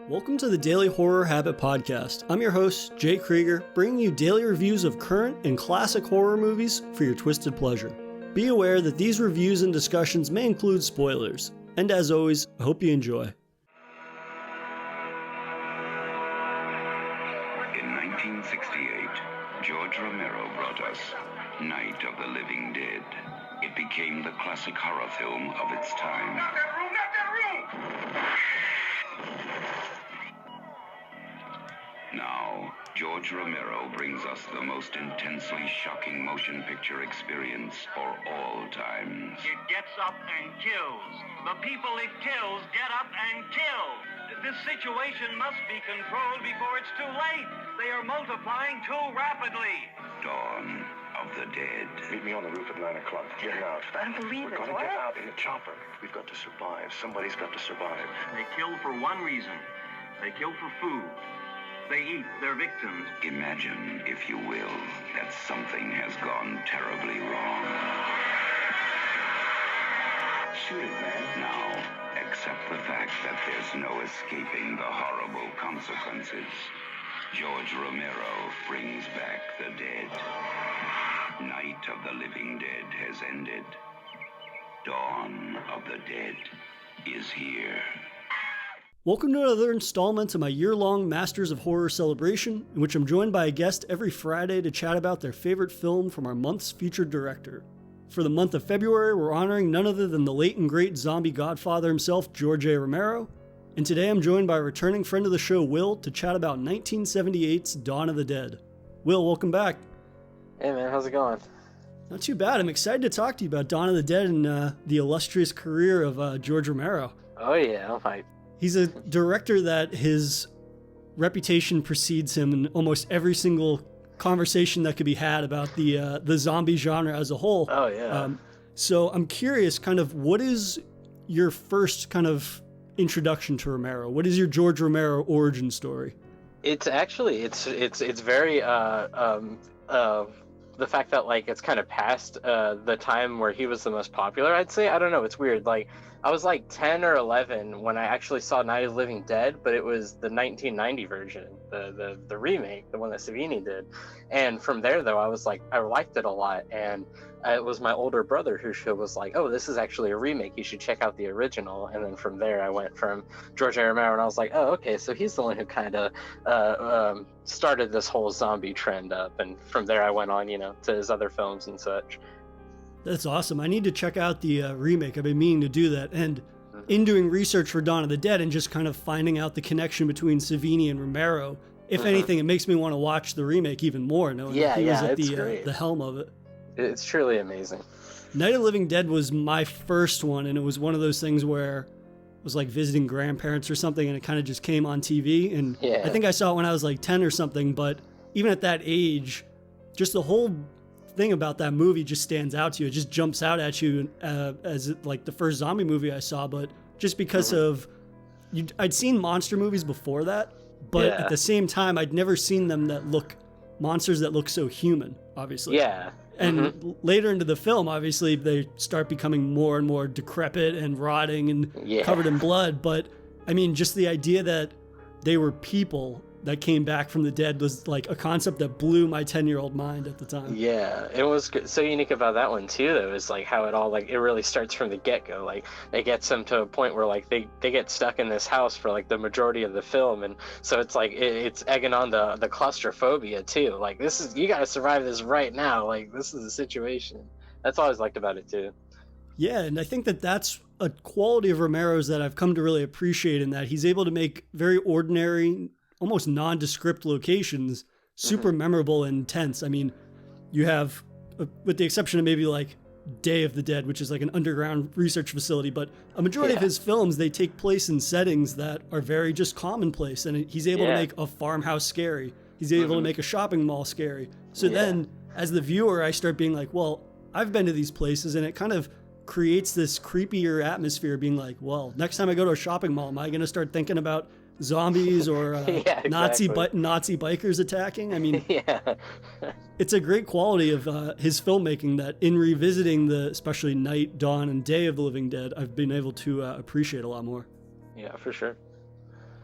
Welcome to the Daily Horror Habit Podcast. I'm your host, Jay Krieger, bringing you daily reviews of current and classic horror movies for your twisted pleasure. Be aware that these reviews and discussions may include spoilers. And as always, I hope you enjoy. In 1968, George Romero brought us Night of the Living Dead. It became the classic horror film of its time. Not that room! Not that room! Now, George Romero brings us the most intensely shocking motion picture experience for all times. It gets up and kills. The people it kills get up and kill. This situation must be controlled before it's too late. They are multiplying too rapidly. Dawn of the Dead. Meet me on the roof at 9 o'clock. Get out. I don't believe We're it. gonna get out in the chopper. We've got to survive. Somebody's got to survive. They kill for one reason. They kill for food. They eat their victims. Imagine, if you will, that something has gone terribly wrong. Shoot it, man. Now, accept the fact that there's no escaping the horrible consequences. George Romero brings back the dead. Night of the Living Dead has ended. Dawn of the Dead is here. Welcome to another installment of my year-long Masters of Horror celebration, in which I'm joined by a guest every Friday to chat about their favorite film from our month's featured director. For the month of February, we're honoring none other than the late and great zombie godfather himself, George A. Romero, and today I'm joined by a returning friend of the show, Will, to chat about 1978's Dawn of the Dead. Will, welcome back. Hey man, how's it going? Not too bad. I'm excited to talk to you about Dawn of the Dead and the illustrious career of George Romero. Oh yeah, I'm hyped. He's a director that his reputation precedes him in almost every single conversation that could be had about the zombie genre as a whole. Oh yeah. So I'm curious, kind of, what is your first kind of introduction to Romero? What is your George Romero origin story? It's actually it's very the fact that like it's kind of past the time where he was the most popular, I'd say. I don't know, it's weird. Like I was like 10 or 11 when I actually saw Night of the Living Dead, but it was the 1990 version, the remake, the one that Savini did. And from there though, I was like, I liked it a lot. And it was my older brother who was like, oh, this is actually a remake, you should check out the original. And then from there I went from George A. Romero, and I was like, oh, okay, so he's the one who kind of started this whole zombie trend up. And from there I went on, to his other films and such. That's awesome. I need to check out the remake. I've been meaning to do that. And in doing research for Dawn of the Dead and just kind of finding out the connection between Savini and Romero, if anything, it makes me want to watch the remake even more, knowing that he was at the helm of it. It's truly amazing. Night of the Living Dead was my first one, and it was one of those things where it was like visiting grandparents or something, and it kind of just came on TV. And I think I saw it when I was like 10 or something, but even at that age, just the whole thing about that movie just stands out to you. It just jumps out at you as like the first zombie movie I saw, but just because I'd seen monster movies before that, but at the same time, I'd never seen them monsters that look so human, obviously. Yeah. And later into the film, obviously, they start becoming more and more decrepit and rotting and covered in blood. But I mean, just the idea that they were people that came back from the dead was like a concept that blew my 10-year-old mind at the time. Yeah, it was so unique about that one too, though, is like how it all, like, it really starts from the get-go. Like, it gets them to a point where like they get stuck in this house for like the majority of the film, and so it's like it's egging on the claustrophobia too. Like, this is, you gotta survive this right now. Like, this is the situation. That's all I always liked about it too. Yeah, and I think that's a quality of Romero's that I've come to really appreciate, in that he's able to make very ordinary, almost nondescript locations super memorable and intense. I mean, you have, with the exception of maybe like Day of the Dead, which is like an underground research facility, but a majority of his films, they take place in settings that are very just commonplace, and he's able to make a farmhouse scary. He's able to make a shopping mall scary. So then, as the viewer, I start being like, well, I've been to these places, and it kind of creates this creepier atmosphere, being like, well, next time I go to a shopping mall, am I going to start thinking about zombies or Nazi bikers attacking? I mean, it's a great quality of his filmmaking that, in revisiting especially Night, Dawn, and Day of the Living Dead, I've been able to appreciate a lot more. Yeah, for sure.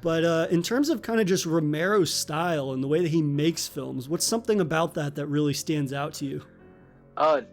But in terms of kind of just Romero's style and the way that he makes films, what's something about that really stands out to you?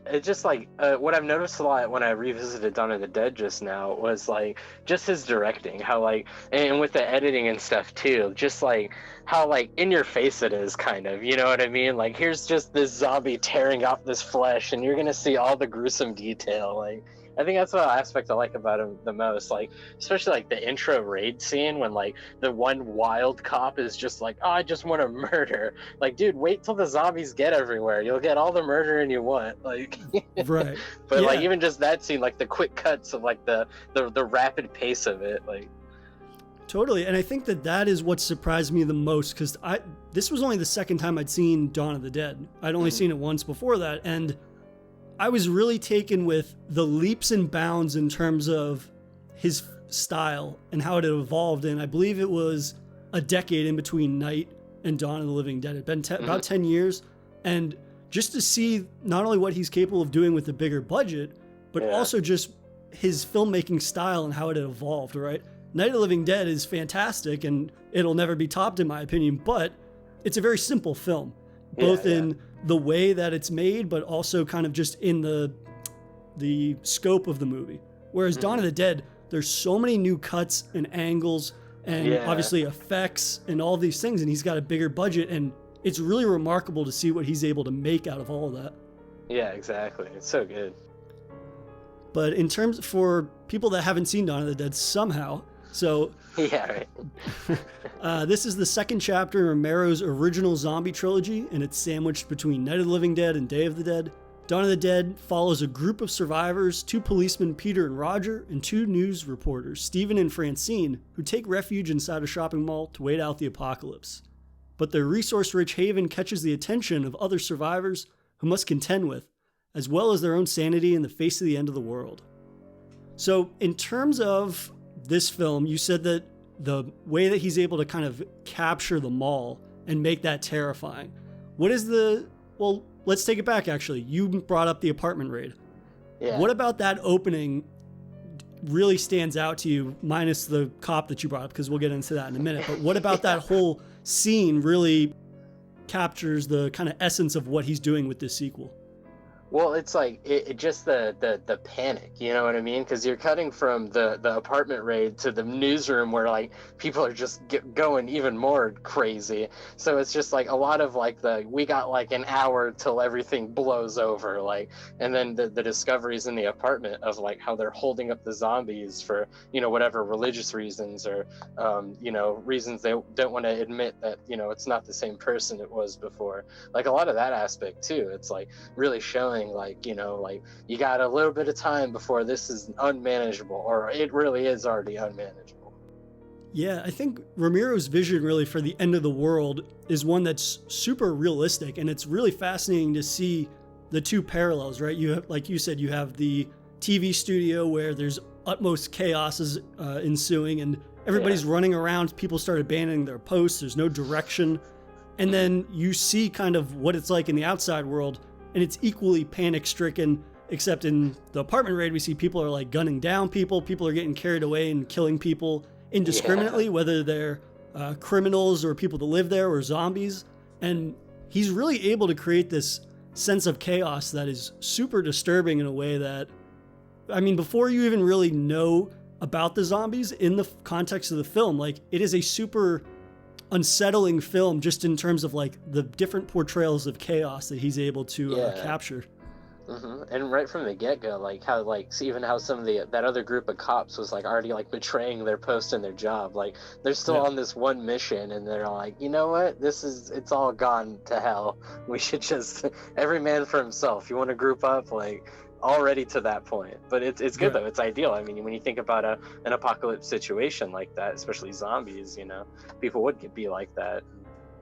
It's just like what I've noticed a lot when I revisited Dawn of the Dead just now was like just his directing, how like, and with the editing and stuff too, just like how like in your face it is, kind of, you know what I mean? Like, here's just this zombie tearing off this flesh and you're gonna see all the gruesome detail. Like, I think that's what aspect I like about him the most, like especially like the intro raid scene when like the one wild cop is just like, oh, I just want to murder. Like, dude, wait till the zombies get everywhere, you'll get all the murdering you want. Like, right. But like even just that scene, like the quick cuts of like the rapid pace of it, like. Totally, and I think that is what surprised me the most, because this was only the second time I'd seen Dawn of the Dead. I'd only seen it once before that, and I was really taken with the leaps and bounds in terms of his style and how it had evolved. And I believe it was a decade in between Night and Dawn of the Living Dead. It had been about 10 years. And just to see not only what he's capable of doing with a bigger budget, but also just his filmmaking style and how it had evolved, right? Night of the Living Dead is fantastic and it'll never be topped in my opinion, but it's a very simple film, both in the way that it's made, but also kind of just in the scope of the movie. Whereas Dawn of the Dead, there's so many new cuts and angles and obviously effects and all these things, and he's got a bigger budget, and it's really remarkable to see what he's able to make out of all of that. Yeah, exactly. It's so good. But in terms for people that haven't seen Dawn of the Dead somehow, so this is the second chapter in Romero's original zombie trilogy, and it's sandwiched between Night of the Living Dead and Day of the Dead. Dawn of the Dead follows a group of survivors, 2 policemen, Peter and Roger, and 2 news reporters, Stephen and Francine, who take refuge inside a shopping mall to wait out the apocalypse. But their resource-rich haven catches the attention of other survivors who must contend with, as well as their own sanity in the face of the end of the world. So in terms of this film, you said that the way that he's able to kind of capture the mall and make that terrifying. What is well, let's take it back actually. You brought up the apartment raid. Yeah. What about that opening really stands out to you, minus the cop that you brought up, because we'll get into that in a minute. But what about that whole scene really captures the kind of essence of what he's doing with this sequel? Well, it's like it just the panic, you know what I mean? Because you're cutting from the apartment raid to the newsroom where like people are just going even more crazy. So it's just like a lot of like we got like an hour till everything blows over, like, and then the discoveries in the apartment of like how they're holding up the zombies for, you know, whatever religious reasons or you know, reasons they don't want to admit that, you know, it's not the same person it was before. Like a lot of that aspect too. It's like really showing like, you know, like you got a little bit of time before this is unmanageable, or it really is already unmanageable. Yeah, I think Romero's vision really for the end of the world is one that's super realistic, and it's really fascinating to see the two parallels, right? You have, like you said, you have the TV studio where there's utmost chaos is ensuing and everybody's running around, people start abandoning their posts, there's no direction. And then you see kind of what it's like in the outside world, and it's equally panic-stricken, except in the apartment raid, we see people are like gunning down people are getting carried away and killing people indiscriminately, whether they're criminals or people that live there or zombies. And he's really able to create this sense of chaos that is super disturbing in a way that, I mean, before you even really know about the zombies in the context of the film, like it is a super unsettling film just in terms of like the different portrayals of chaos that he's able to capture. And right from the get-go, like how like even how some of that other group of cops was like already like betraying their post and their job, like they're still on this one mission and they're like, you know what, it's all gone to hell, we should just every man for himself, you want to group up, like already to that point. But it's good though, it's ideal. I mean, when you think about an apocalypse situation like that, especially zombies, you know, people would be like that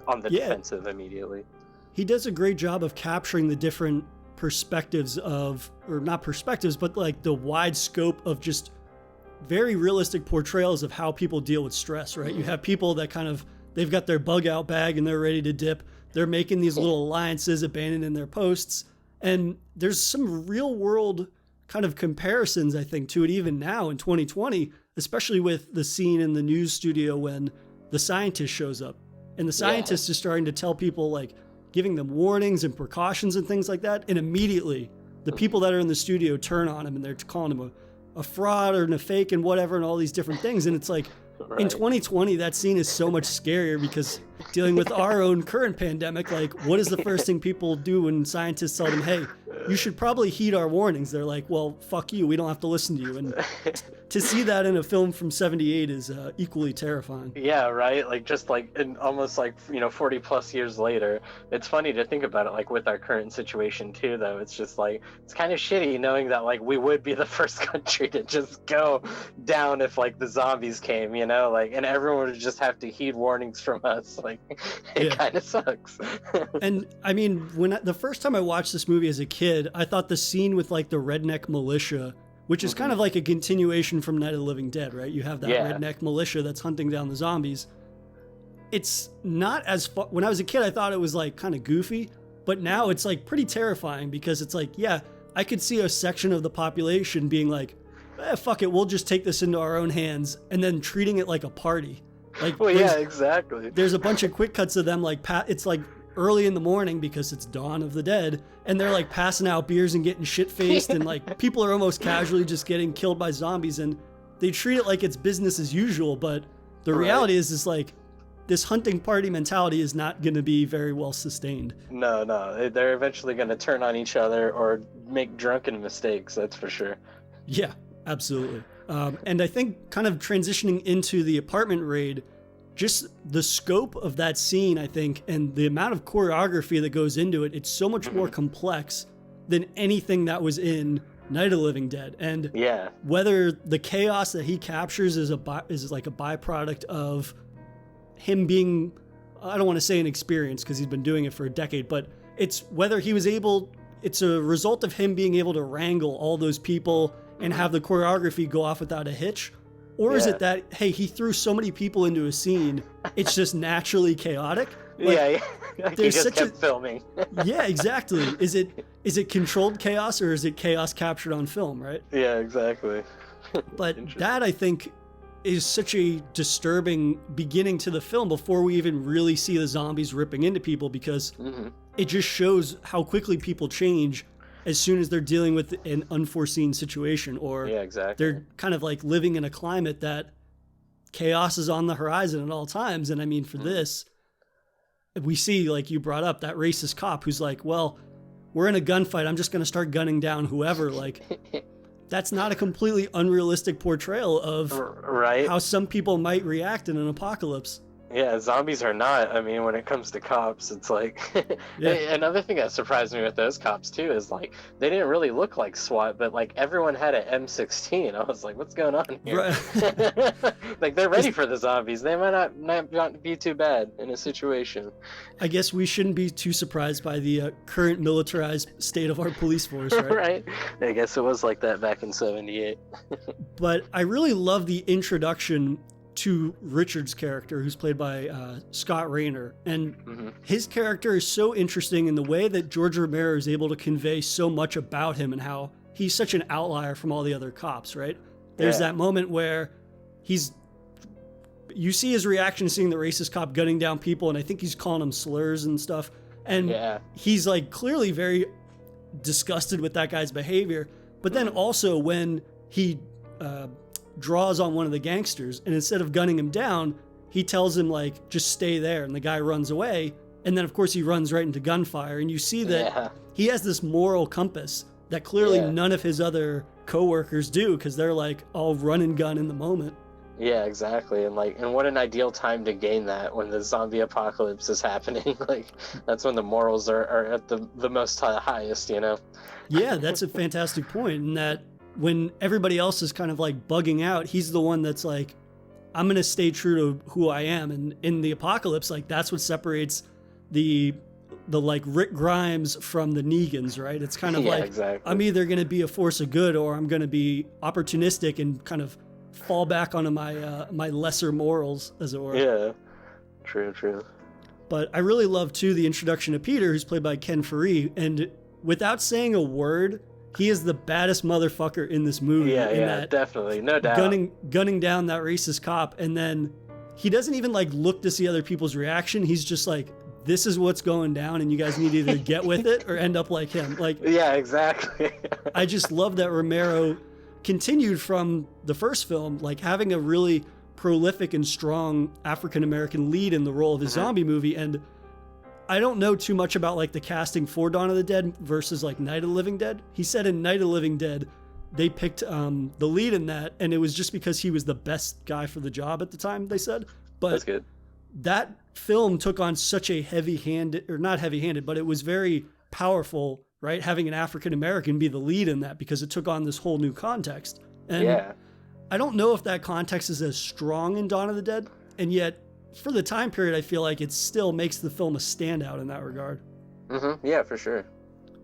on the defensive immediately. He does a great job of capturing the different perspectives of, or not perspectives, but like the wide scope of just very realistic portrayals of how people deal with stress, right? You have people that kind of, they've got their bug out bag and they're ready to dip. They're making these little alliances, abandoning their posts. And there's some real world kind of comparisons, I think, to it even now in 2020, especially with the scene in the news studio when the scientist shows up, and the scientist is starting to tell people, like, giving them warnings and precautions and things like that, and immediately the people that are in the studio turn on him and they're calling him a fraud or a fake and whatever and all these different things. And it's like, in 2020, that scene is so much scarier because dealing with our own current pandemic, like, what is the first thing people do when scientists tell them, hey, you should probably heed our warnings? They're like, well, fuck you. We don't have to listen to you. And to see that in a film from 78 is equally terrifying. Yeah, right? Like, just like, in almost like, 40 plus years later, it's funny to think about it, like, with our current situation too, though. It's just like, it's kind of shitty knowing that, like, we would be the first country to just go down if, like, the zombies came, like, and everyone would just have to heed warnings from us. Like, it kind of sucks. And I mean, the first time I watched this movie as a kid, I thought the scene with, like, the redneck militia, which is kind of like a continuation from Night of the Living Dead, right? You have that redneck militia that's hunting down the zombies. It's not as fun. When I was a kid, I thought it was, like, kind of goofy, but now it's, like, pretty terrifying because it's like, yeah, I could see a section of the population being like, fuck it, we'll just take this into our own hands, and then treating it like a party. Like, well, yeah, exactly. There's a bunch of quick cuts of them, like, it's like early in the morning because it's Dawn of the Dead, and they're, like, passing out beers and getting shit-faced, and, like, people are almost casually just getting killed by zombies, and they treat it like it's business as usual, but the reality is like, this hunting party mentality is not going to be very well sustained. No, they're eventually going to turn on each other or make drunken mistakes, that's for sure. Yeah, absolutely. And I think kind of transitioning into the apartment raid, just the scope of that scene, I think, and the amount of choreography that goes into it, it's so much more complex than anything that was in Night of the Living Dead. And whether the chaos that he captures is like a byproduct of him being, I don't want to say an experience because he's been doing it for a decade, but it's whether he was able, it's a result of him being able to wrangle all those people and have the choreography go off without a hitch. Or is it that, hey, he threw so many people into a scene, it's just naturally chaotic? Like, like he just kept filming. Yeah, exactly. Is it controlled chaos or is it chaos captured on film, right? Yeah, exactly. But that, I think, is such a disturbing beginning to the film before we even really see the zombies ripping into people, because it just shows how quickly people change as soon as they're dealing with an unforeseen situation, or they're kind of like living in a climate that chaos is on the horizon at all times. And I mean, for this, we see, like you brought up, that racist cop who's like, well, we're in a gunfight, I'm just going to start gunning down whoever. Like, that's not a completely unrealistic portrayal of how some people might react in an apocalypse. Yeah, zombies are not. I mean, when it comes to cops, it's like... Another thing that surprised me with those cops, too, is, like, they didn't really look like SWAT, but, like, everyone had an M16. I was like, what's going on here? Right. Like, they're ready for the zombies. They might not be too bad in a situation. I guess we shouldn't be too surprised by the current militarized state of our police force, right? Right. I guess it was like that back in 78. But I really love the introduction to Richard's character, who's played by Scott Rayner, and his character is so interesting in the way that George Romero is able to convey so much about him and how he's such an outlier from all the other cops, right? There's that moment where you see his reaction to seeing the racist cop gunning down people, and I think he's calling them slurs and stuff, and he's like clearly very disgusted with that guy's behavior. But then also when he draws on one of the gangsters, and instead of gunning him down, he tells him, like, just stay there, and the guy runs away, and then of course he runs right into gunfire, and you see that he has this moral compass that clearly none of his other co-workers do, because they're like all run and gun in the moment. Yeah, exactly. And what an ideal time to gain that, when the zombie apocalypse is happening. Like, that's when the morals are at the most highest, you know? Yeah, that's a fantastic point, in that when everybody else is kind of like bugging out, he's the one that's like, I'm going to stay true to who I am. And in the apocalypse, like, that's what separates the like Rick Grimes from the Negans, right? It's kind of I'm either going to be a force of good, or I'm going to be opportunistic and kind of fall back onto my lesser morals, as it were. Yeah, true. But I really love too the introduction of Peter, who's played by Ken Faree, and without saying a word, he is the baddest motherfucker in this movie. Yeah, definitely, no doubt. Gunning down that racist cop, and then he doesn't even like look to see other people's reaction. He's just like, this is what's going down and you guys need to either get with it or end up like him. Like, yeah, exactly. I just love that Romero continued from the first film, like having a really prolific and strong African-American lead in the role of his zombie movie. And I don't know too much about like the casting for Dawn of the Dead versus like Night of the Living Dead. He said in Night of the Living Dead, they picked the lead in that, and it was just because he was the best guy for the job at the time, they said. But that's good. That film took on such a heavy-handed, or not heavy-handed, but it was very powerful, right? Having an African-American be the lead in that, because it took on this whole new context. And yeah. I don't know if that context is as strong in Dawn of the Dead, and yet for the time period, I feel like it still makes the film a standout in that regard. Yeah, for sure.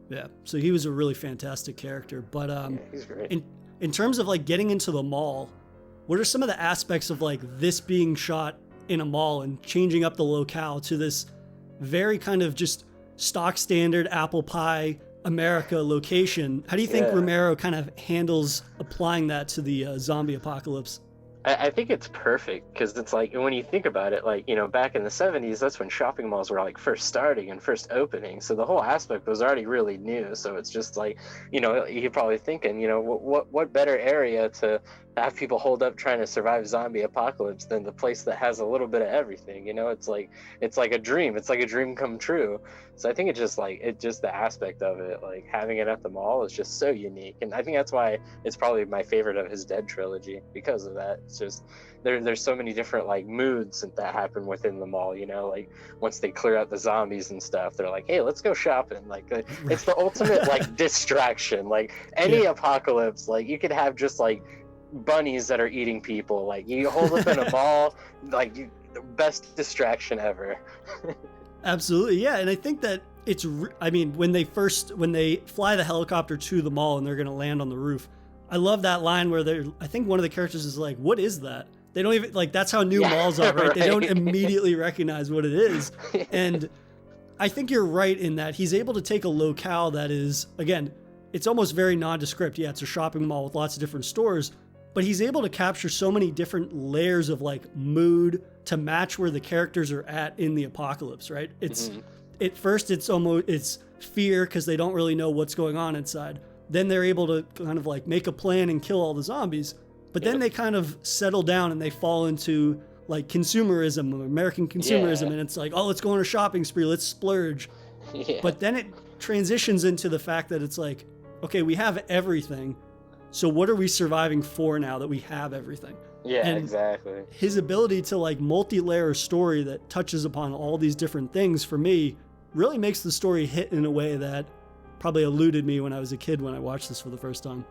Yeah, so he was a really fantastic character. But Yeah, he's great. in terms of like getting into the mall, what are some of the aspects of like this being shot in a mall and changing up the locale to this very kind of just stock standard apple pie America location? How do you think Romero kind of handles applying that to the zombie apocalypse? I think it's perfect, because it's like, when you think about it, like, you know, back in the 70s, that's when shopping malls were like first starting and first opening. So the whole aspect was already really new. So it's just like, you know, you're probably thinking, you know, what better area to have people hold up trying to survive zombie apocalypse than the place that has a little bit of everything. You know, it's like a dream. It's like a dream come true. So I think it's just the aspect of it, like having it at the mall is just so unique. And I think that's why it's probably my favorite of his Dead trilogy, because of that. It's just there's so many different like moods that happen within the mall, you know, like once they clear out the zombies and stuff, they're like, hey, let's go shopping. Like it's the ultimate like distraction. Like any apocalypse, like you could have just like bunnies that are eating people. Like you hold up in a mall, like the best distraction ever. Absolutely, yeah. And I think that I mean, when they fly the helicopter to the mall and they're going to land on the roof, I love that line where I think one of the characters is like, what is that? They don't even, like, that's how new malls are, right? They don't immediately recognize what it is. And I think you're right in that he's able to take a locale that is, again, it's almost very nondescript. Yeah, it's a shopping mall with lots of different stores, but he's able to capture so many different layers of like mood to match where the characters are at in the apocalypse, right? It's at first it's fear because they don't really know what's going on inside. Then they're able to kind of like make a plan and kill all the zombies, but then they kind of settle down and they fall into like consumerism, American consumerism, and it's like, oh, let's go on a shopping spree, let's splurge. But then it transitions into the fact that it's like, okay, we have everything, so what are we surviving for now that we have everything? And exactly. His ability to like multi-layer a story that touches upon all these different things, for me, really makes the story hit in a way that probably eluded me when I was a kid when I watched this for the first time.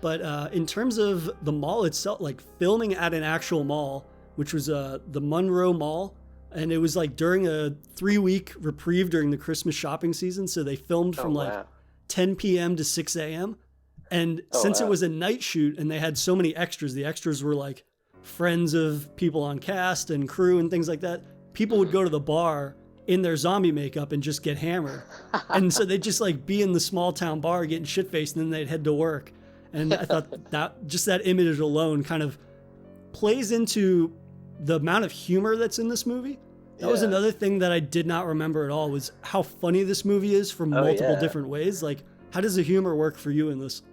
But in terms of the mall itself, like filming at an actual mall, which was the Monroe Mall, and it was like during a 3-week reprieve during the Christmas shopping season, so they filmed from 10 p.m. to 6 a.m. And since it was a night shoot and they had so many extras, the extras were like friends of people on cast and crew and things like that. People would go to the bar in their zombie makeup and just get hammered. And so they'd just like be in the small town bar getting shit-faced, and then they'd head to work. And I thought that just that image alone kind of plays into the amount of humor that's in this movie. That was another thing that I did not remember at all, was how funny this movie is from multiple different ways. Like, how does the humor work for you in this?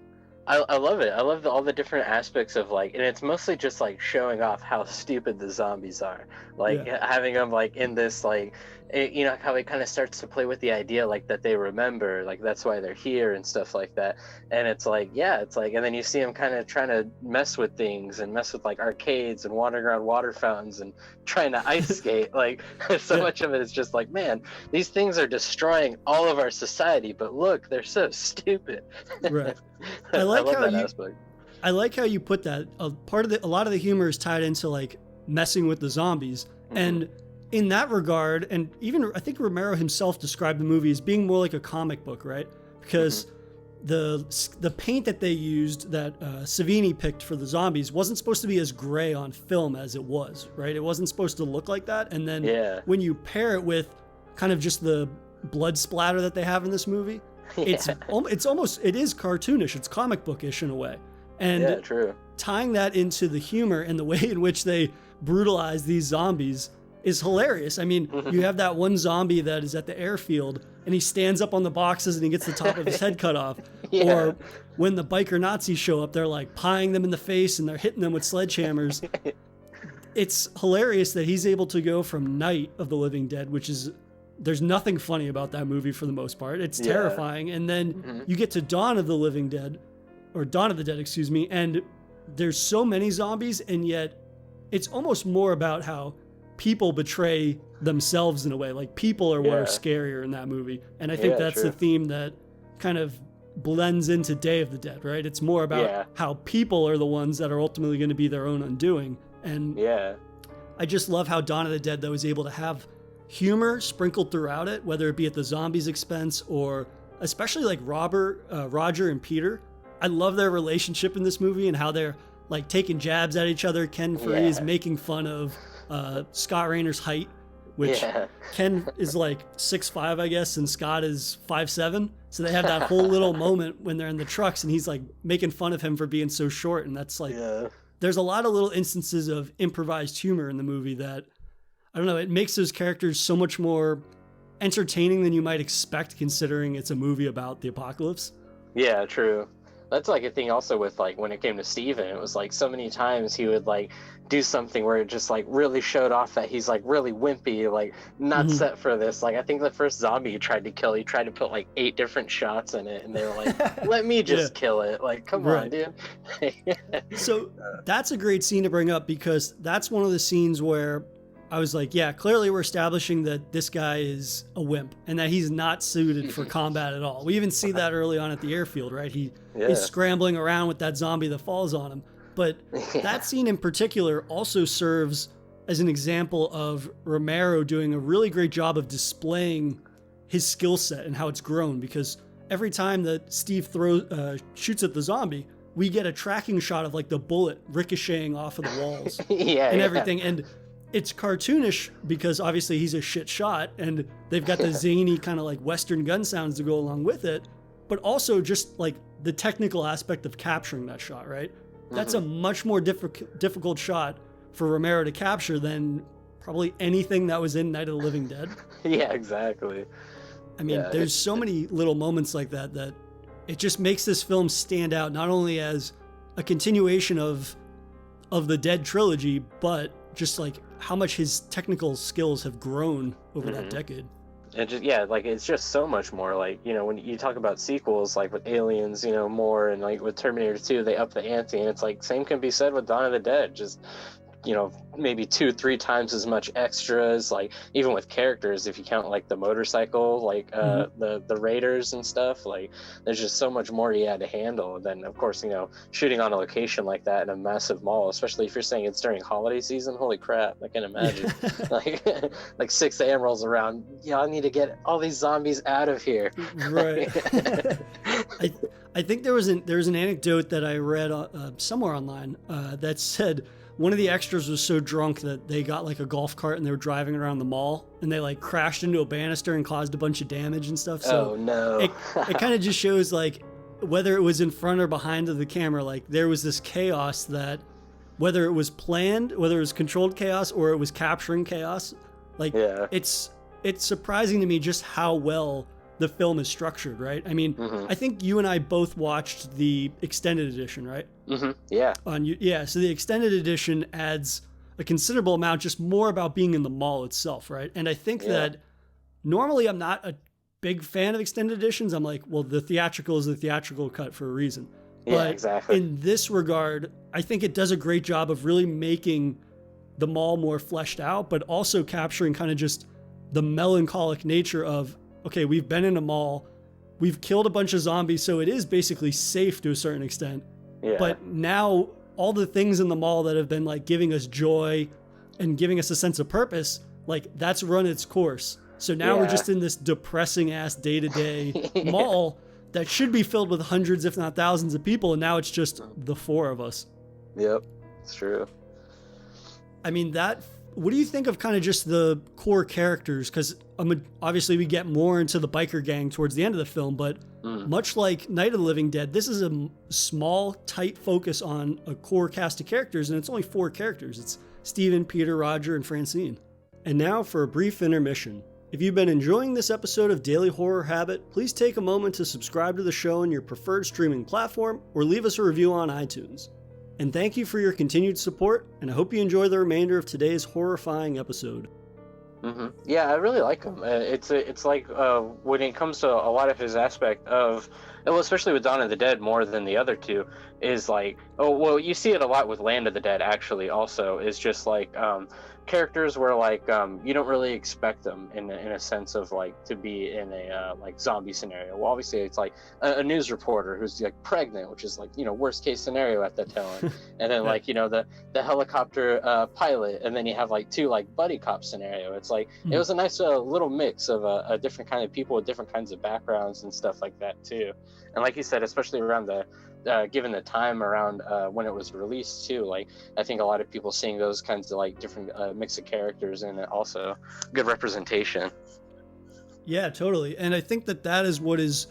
I love it. I love all the different aspects of like, and it's mostly just like showing off how stupid the zombies are. Like having them like in this like, you know, how it kind of starts to play with the idea like that they remember, like that's why they're here and stuff like that. And it's like, it's like, and then you see them kind of trying to mess with things and mess with like arcades and wandering around water fountains and trying to ice skate. Like so much of it is just like, man, these things are destroying all of our society, but look, they're so stupid. Right. I like how you put that. A lot of the humor is tied into like messing with the zombies, and in that regard, and even I think Romero himself described the movie as being more like a comic book, right? Because the paint that they used, that Savini picked for the zombies, wasn't supposed to be as gray on film as it was, right? It wasn't supposed to look like that. And then when you pair it with kind of just the blood splatter that they have in this movie, it is cartoonish, it's comic bookish in a way. And Yeah, true. tying that into the humor and the way in which they brutalize these zombies is hilarious. I mean, you have that one zombie that is at the airfield and he stands up on the boxes and he gets the top of his head cut off. Yeah. Or when the biker Nazis show up, they're like pieing them in the face and they're hitting them with sledgehammers. It's hilarious that he's able to go from Night of the Living Dead, which is, there's nothing funny about that movie for the most part. It's terrifying. And then you get to Dawn of the Living Dead, or Dawn of the Dead, excuse me, and there's so many zombies, and yet it's almost more about how people betray themselves in a way. Like, people are what are scarier in that movie. And I think that's the theme that kind of blends into Day of the Dead, right? It's more about how people are the ones that are ultimately going to be their own undoing. And I just love how Dawn of the Dead, though, is able to have humor sprinkled throughout it, whether it be at the zombies' expense or especially like Roger and Peter. I love their relationship in this movie and how they're like taking jabs at each other. Ken Free is making fun of Scott Rayner's height, which Ken is like 6'5", I guess, and Scott is 5'7". So they have that whole little moment when they're in the trucks and he's like making fun of him for being so short. And that's like, there's a lot of little instances of improvised humor in the movie that, I don't know, it makes those characters so much more entertaining than you might expect, considering it's a movie about the apocalypse. Yeah, true. That's like a thing also with like when it came to Steven, it was like so many times he would like do something where it just like really showed off that he's like really wimpy, like not set for this. Like I think the first zombie he tried to kill, he tried to put like 8 different shots in it and they were like, let me just kill it. Like, come on, dude. So that's a great scene to bring up because that's one of the scenes where I was like, yeah, clearly we're establishing that this guy is a wimp and that he's not suited for combat at all. We even see that early on at the airfield, right? He is scrambling around with that zombie that falls on him. But that scene in particular also serves as an example of Romero doing a really great job of displaying his skill set and how it's grown, because every time that Steve shoots at the zombie, we get a tracking shot of like the bullet ricocheting off of the walls and everything. And it's cartoonish because obviously he's a shit shot and they've got the zany kind of like Western gun sounds to go along with it, but also just like the technical aspect of capturing that shot, right? That's a much more difficult shot for Romero to capture than probably anything that was in Night of the Living Dead. Yeah, exactly. I mean, there's so many little moments like that that it just makes this film stand out, not only as a continuation of the Dead trilogy, but just like how much his technical skills have grown over that decade. And just, like it's just so much more. Like, you know, when you talk about sequels, like with Aliens, you know, more, and like with Terminator 2, they up the ante, and it's like same can be said with Dawn of the Dead. Just, you know, maybe 2-3 times as much extras, like even with characters, if you count like the motorcycle, like the raiders and stuff, like there's just so much more you had to handle. And then of course, you know, shooting on a location like that in a massive mall, especially if you're saying it's during holiday season, holy crap, I can imagine. like 6 a.m. rolls around, I need to get all these zombies out of here. Right. I think there was an anecdote that I read somewhere online that said one of the extras was so drunk that they got like a golf cart and they were driving around the mall and they like crashed into a banister and caused a bunch of damage and stuff. So it kind of just shows like whether it was in front or behind of the camera, like there was this chaos that whether it was planned, whether it was controlled chaos or it was capturing chaos, like it's surprising to me just how well the film is structured, right? I mean, I think you and I both watched the extended edition, right? Yeah. So the extended edition adds a considerable amount, just more about being in the mall itself, right? And I think that normally I'm not a big fan of extended editions. I'm like, well, the theatrical is the theatrical cut for a reason. But exactly. In this regard, I think it does a great job of really making the mall more fleshed out, but also capturing kind of just the melancholic nature of, okay, we've been in a mall, we've killed a bunch of zombies, so it is basically safe to a certain extent. But now all the things in the mall that have been like giving us joy and giving us a sense of purpose, like that's run its course. So now we're just in this depressing ass day-to-day mall that should be filled with hundreds, if not thousands of people. And now it's just the 4 of us. Yep, it's true. I mean, that what do you think of kind of just the core characters? Because obviously we get more into the biker gang towards the end of the film, but much like Night of the Living Dead, this is a small, tight focus on a core cast of characters, and it's only 4 characters. It's Steven, Peter, Roger, and Francine. And now for a brief intermission. If you've been enjoying this episode of Daily Horror Habit, please take a moment to subscribe to the show on your preferred streaming platform or leave us a review on iTunes. And thank you for your continued support, and I hope you enjoy the remainder of today's horrifying episode. Yeah, I really like him. It's like when it comes to a lot of his aspect of, well, especially with Dawn of the Dead more than the other two, is like, you see it a lot with Land of the Dead actually also, is just like characters where like you don't really expect them in a sense of like to be in a like zombie scenario. Well, obviously it's like a news reporter who's like pregnant, which is like, you know, worst case scenario at that time. And then like, you know, the helicopter pilot, and then you have like 2 like buddy cop scenario. It's like it was a nice little mix of a different kind of people with different kinds of backgrounds and stuff like that too. And like you said, especially around the given the time around when it was released too, like I think a lot of people seeing those kinds of like different mix of characters in it, also good representation. Yeah, totally. And I think that is what is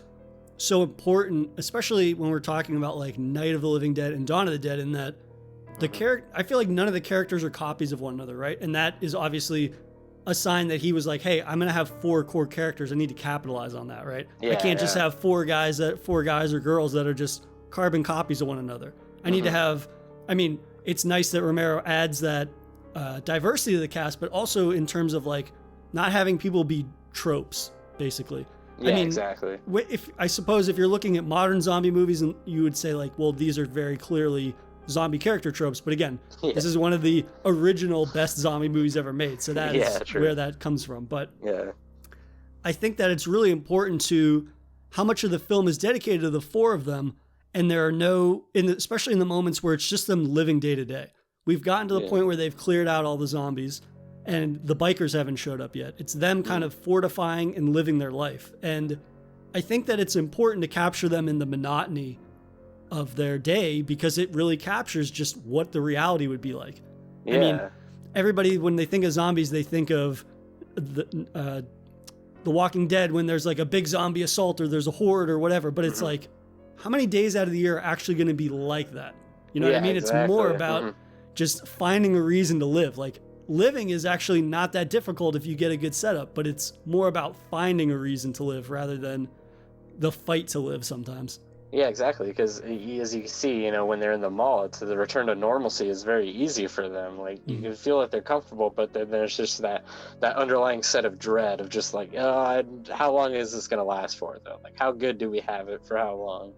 so important, especially when we're talking about like Night of the Living Dead and Dawn of the Dead, in that the I feel like none of the characters are copies of one another, right? And that is obviously a sign that he was like, hey, I'm gonna have 4 core characters, I need to capitalize on that, right? I can't just have 4 guys or girls that are just carbon copies of one another. I need to have, I mean, it's nice that Romero adds that diversity to the cast, but also in terms of like not having people be tropes, basically. Yeah, I mean, exactly. I suppose if you're looking at modern zombie movies, and you would say like, well, these are very clearly zombie character tropes, but again, this is one of the original best zombie movies ever made, so that is where that comes from. But I think that it's really important to how much of the film is dedicated to the 4 of them. And there are especially in the moments where it's just them living day to day. We've gotten to the point where they've cleared out all the zombies and the bikers haven't showed up yet. It's them kind of fortifying and living their life. And I think that it's important to capture them in the monotony of their day, because it really captures just what the reality would be like. I mean, everybody, when they think of zombies, they think of the Walking Dead when there's like a big zombie assault or there's a horde or whatever, but it's like, how many days out of the year are actually going to be like that? You know what I mean? Exactly. It's more about just finding a reason to live. Like, living is actually not that difficult if you get a good setup, but it's more about finding a reason to live rather than the fight to live sometimes. Yeah, exactly. Because as you can see, you know, when they're in the mall, the return to normalcy is very easy for them. Like, you can feel that they're comfortable, but then there's just that underlying set of dread of just like, how long is this going to last for, though? Like, how good do we have it for how long?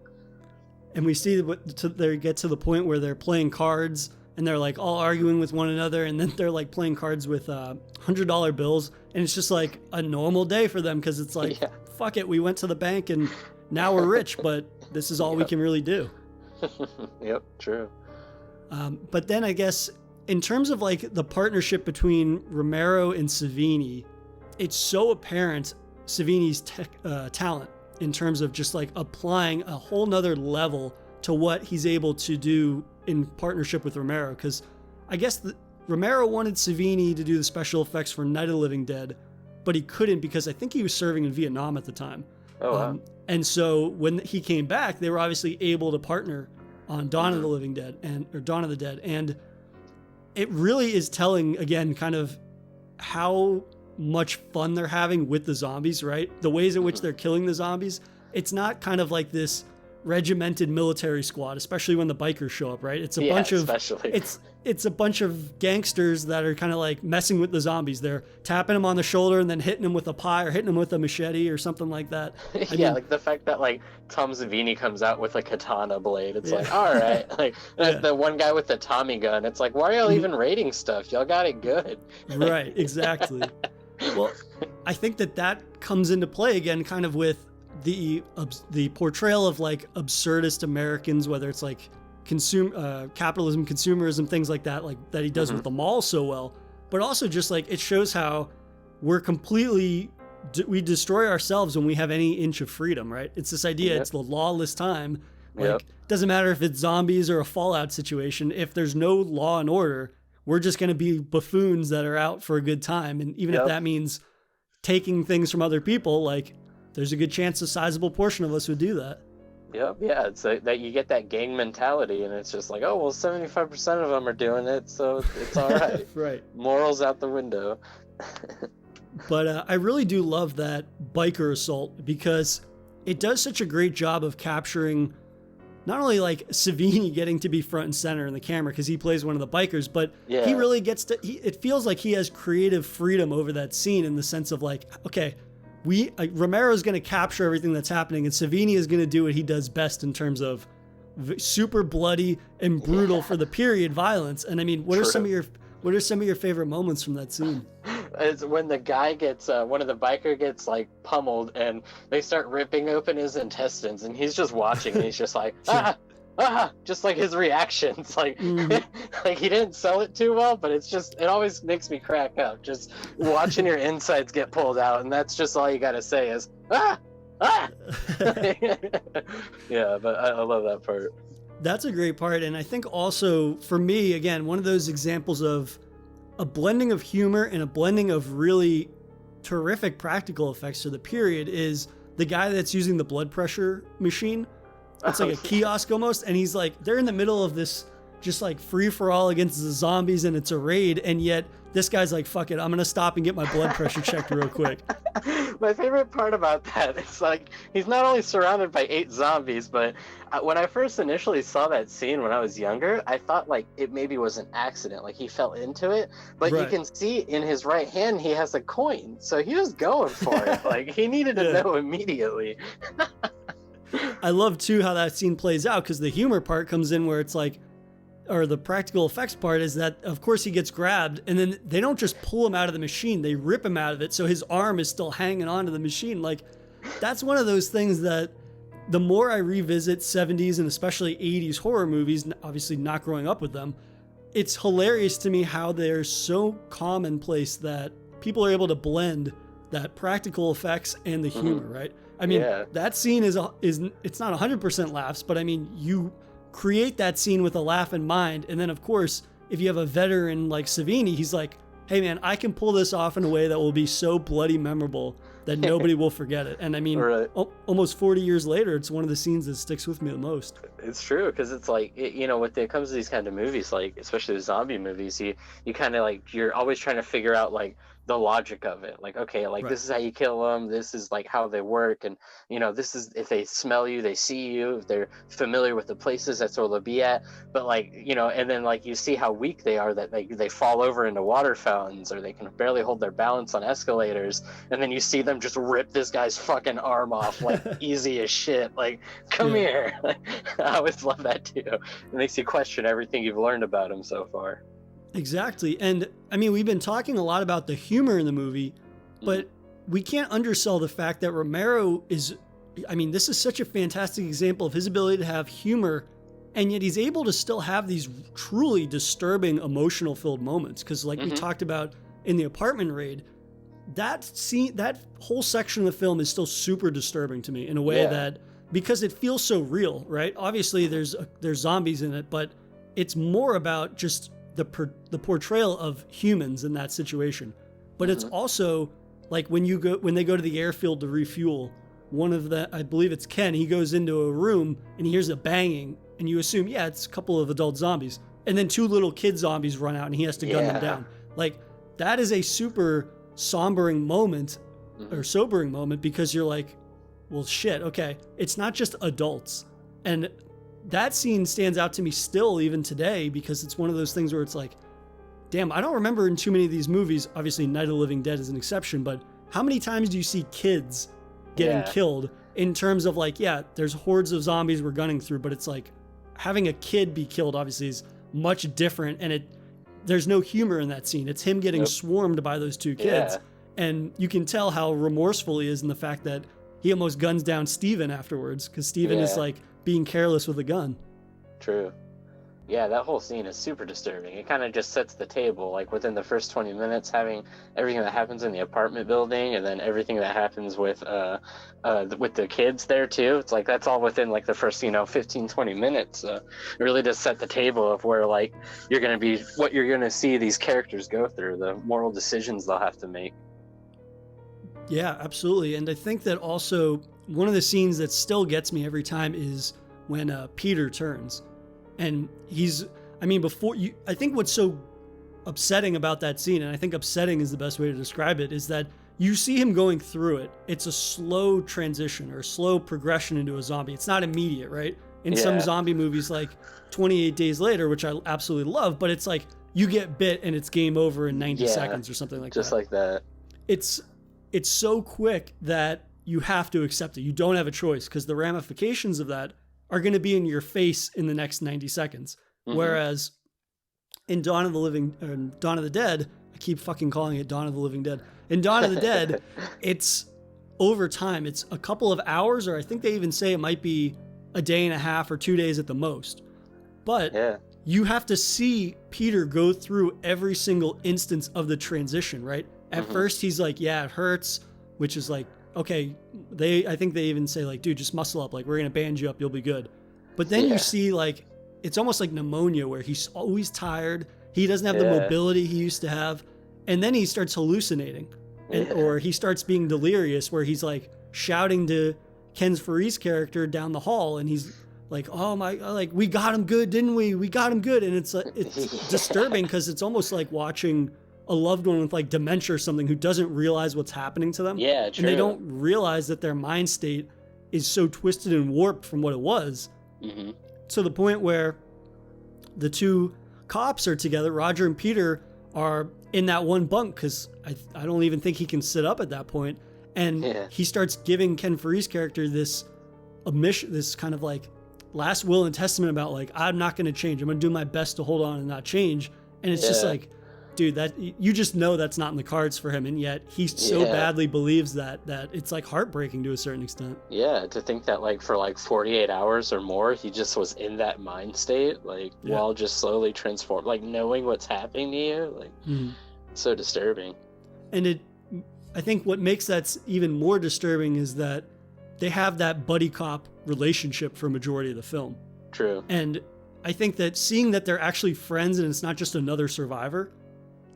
And we see they get to the point where they're playing cards and they're like all arguing with one another, and then they're like playing cards with $100 bills, and it's just like a normal day for them, because it's like, fuck it, we went to the bank and now we're rich, but this is all we can really do. Yep, true. But then I guess in terms of like the partnership between Romero and Savini, it's so apparent Savini's talent in terms of just like applying a whole nother level to what he's able to do in partnership with Romero. Because I guess Romero wanted Savini to do the special effects for Night of the Living Dead, but he couldn't because I think he was serving in Vietnam at the time. Oh, wow. And so when he came back, they were obviously able to partner on Dawn of the Living Dead or Dawn of the Dead. And it really is telling, again, kind of how much fun they're having with the zombies, right? The ways in which they're killing the zombies. It's not kind of like this regimented military squad, especially when the bikers show up, right? It's a bunch of it's a bunch of gangsters that are kind of like messing with the zombies. They're tapping them on the shoulder and then hitting them with a pie or hitting them with a machete or something like that. I mean, like the fact that like Tom Savini comes out with a katana blade. It's like, all right, like the one guy with the Tommy gun. It's like, why are y'all even raiding stuff? Y'all got it good. Right, exactly. Well, I think that comes into play again, kind of with the portrayal of like absurdist Americans, whether it's like capitalism, consumerism, things like that he does with the mall so well, but also just like it shows how we're we destroy ourselves when we have any inch of freedom, right? It's this idea, it's the lawless time. Like, doesn't matter if it's zombies or a Fallout situation. If there's no law and order, we're just going to be buffoons that are out for a good time. And even if that means taking things from other people, like there's a good chance a sizable portion of us would do that. Yep, yeah, it's that you get that gang mentality, and it's just like, oh, well, 75% of them are doing it, so it's all right. Right. Morals out the window. But I really do love that biker assault because it does such a great job of capturing not only like Savini getting to be front and center in the camera because he plays one of the bikers, but he really gets to, it feels like he has creative freedom over that scene in the sense of like, okay, Romero's going to capture everything that's happening, and Savini is going to do what he does best in terms of super bloody and brutal for the period violence. And I mean, what are some of your favorite moments from that scene? It's when the guy gets one of the biker gets like pummeled, and they start ripping open his intestines, and he's just watching, and he's just like just like his reactions, like like he didn't sell it too well, but it always makes me crack up just watching your insides get pulled out, and that's just all you gotta say is yeah, but I love that part. That's a great part. And I think also for me, again, one of those examples of a blending of humor and a blending of really terrific practical effects to the period is the guy that's using the blood pressure machine. It's like a kiosk almost, and he's like, they're in the middle of this just like free for all against the zombies, and it's a raid, and yet this guy's like, fuck it, I'm gonna stop and get my blood pressure checked real quick. My favorite part about that is like he's not only surrounded by 8 zombies, but when I first initially saw that scene when I was younger, I thought like it maybe was an accident, like he fell into it, but you can see in his right hand he has a coin, so he was going for it. Like he needed to know immediately. I love too how that scene plays out, because the humor part comes in where it's like, or the practical effects part is that of course he gets grabbed, and then they don't just pull him out of the machine, they rip him out of it, so his arm is still hanging onto the machine. Like that's one of those things that the more I revisit 70s and especially 80s horror movies, obviously not growing up with them, it's hilarious to me how they're so commonplace that people are able to blend that practical effects and the humor, right? I mean, that scene is it's not 100% laughs, but I mean, you create that scene with a laugh in mind. And then of course, if you have a veteran like Savini, he's like, hey man, I can pull this off in a way that will be so bloody memorable that nobody will forget it. And I mean, almost 40 years later, it's one of the scenes that sticks with me the most. It's true, because it's like, you know, when it comes to these kind of movies, like especially the zombie movies, you kind of like, you're always trying to figure out like the logic of it. Like, okay, like this is how you kill them, this is like how they work, and you know, this is if they smell you, they see you, if they're familiar with the places, that's where they'll be at. But like, you know, and then like you see how weak they are, that they fall over into water fountains, or they can barely hold their balance on escalators, and then you see them just rip this guy's fucking arm off like easy as shit, like come here. I always love that too. It makes you question everything you've learned about him so far. Exactly. And I mean, we've been talking a lot about the humor in the movie, but we can't undersell the fact that Romero is, I mean, this is such a fantastic example of his ability to have humor, and yet he's able to still have these truly disturbing, emotional filled moments. Because like we talked about in the apartment raid, that scene, that whole section of the film is still super disturbing to me in a way that, because it feels so real, right? Obviously there's zombies in it, but it's more about just the portrayal of humans in that situation. But it's also like when they go to the airfield to refuel, one of the, I believe it's Ken, he goes into a room and he hears a banging, and you assume, it's a couple of adult zombies, and then 2 little kid zombies run out and he has to gun them down. Like that is a super sombering moment or sobering moment, because you're like, well shit, okay, it's not just adults. And that scene stands out to me still even today, because it's one of those things where it's like, damn, I don't remember in too many of these movies, obviously Night of the Living Dead is an exception, but how many times do you see kids getting killed in terms of like, there's hordes of zombies we're gunning through, but it's like having a kid be killed obviously is much different, and there's no humor in that scene. It's him getting swarmed by those 2 kids. And you can tell how remorseful he is in the fact that he almost guns down Steven afterwards, because Steven is like being careless with a gun. True. Yeah, that whole scene is super disturbing. It kind of just sets the table, like within the first 20 minutes, having everything that happens in the apartment building, and then everything that happens with the kids there too. It's like that's all within like the first 15, 20 minutes. It really does set the table of where like what you're gonna see these characters go through, the moral decisions they'll have to make. Yeah, absolutely. And I think that also one of the scenes that still gets me every time is when Peter turns. And I think what's so upsetting about that scene, and I think upsetting is the best way to describe it, is that you see him going through it. It's a slow transition or slow progression into a zombie. It's not immediate, right? In some zombie movies like 28 Days Later, which I absolutely love, but it's like you get bit and it's game over in 90 seconds or something like that. Just like that. It's so quick that you have to accept it. You don't have a choice because the ramifications of that are going to be in your face in the next 90 seconds. Mm-hmm. Whereas in Dawn of the Dead, I keep fucking calling it Dawn of the Living Dead. In Dawn of the Dead, it's over time. It's a couple of hours, or I think they even say it might be a day and a half or 2 days at the most. But you have to see Peter go through every single instance of the transition, right? At first, he's like, yeah, it hurts, which is like, okay, I think they even say like, dude, just muscle up. Like, we're going to band you up. You'll be good. But then you see like, it's almost like pneumonia where he's always tired. He doesn't have the mobility he used to have. And then he starts hallucinating or he starts being delirious where he's like shouting to Ken Foree's character down the hall. And he's like, oh my, like, we got him good, didn't we? We got him good. And it's disturbing because it's almost like watching a loved one with like dementia or something who doesn't realize what's happening to them. Yeah, true. And they don't realize that their mind state is so twisted and warped from what it was. Mm-hmm. To the point where the two cops are together. Roger and Peter are in that one bunk because I don't even think he can sit up at that point. And he starts giving Ken Foree's character this kind of like last will and testament about like, I'm not going to change. I'm going to do my best to hold on and not change. And it's just like, dude, that you just know that's not in the cards for him, and yet he so badly believes that it's like heartbreaking to a certain extent. Yeah, to think that like for like 48 hours or more, he just was in that mind state, like while just slowly transform, like knowing what's happening to you, like so disturbing. And I think what makes that even more disturbing is that they have that buddy cop relationship for a majority of the film. True. And I think that seeing that they're actually friends and it's not just another survivor,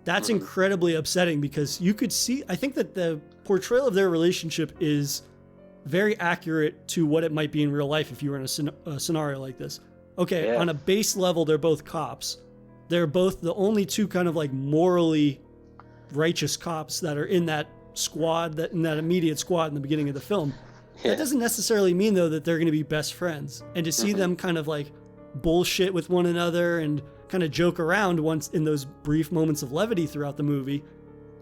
that's incredibly upsetting because you could see, I think that the portrayal of their relationship is very accurate to what it might be in real life if you were in a scenario like this. Okay, on a base level, they're both cops. They're both the only two kind of like morally righteous cops that are in that squad, in that immediate squad in the beginning of the film. That doesn't necessarily mean, though, that they're going to be best friends. And to see them kind of like bullshit with one another and kind of joke around once in those brief moments of levity throughout the movie,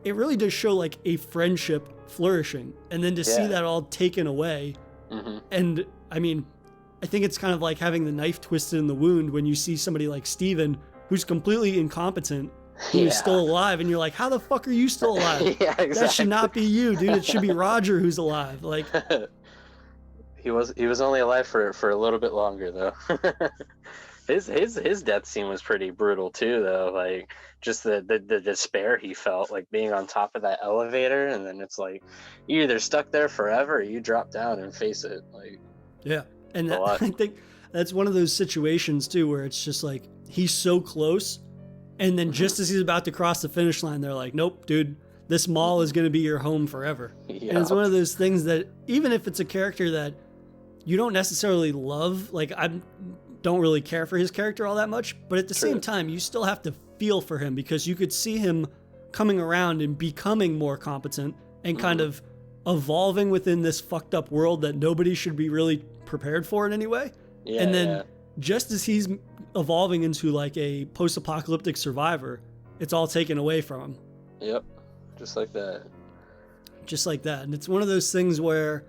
it really does show like a friendship flourishing. And then to see that all taken away. And I mean, I think it's kind of like having the knife twisted in the wound when you see somebody like Steven, who's completely incompetent, who's still alive. And you're like, how the fuck are you still alive? Exactly. That should not be you, dude. It should be Roger who's alive. Like, he was only alive for a little bit longer though. His death scene was pretty brutal too, though. Like just the despair he felt, like being on top of that elevator, and then it's like you either stuck there forever or you drop down and face it. Like and I think that's one of those situations too where it's just like he's so close, and then just as he's about to cross the finish line, they're like, "Nope, dude, this mall is going to be your home forever." And it's one of those things that even if it's a character that you don't necessarily love, like I don't really care for his character all that much, but at the same time, you still have to feel for him because you could see him coming around and becoming more competent and kind of evolving within this fucked up world that nobody should be really prepared for in any way. And then just as he's evolving into like a post-apocalyptic survivor, it's all taken away from him. Yep. Just like that. And it's one of those things where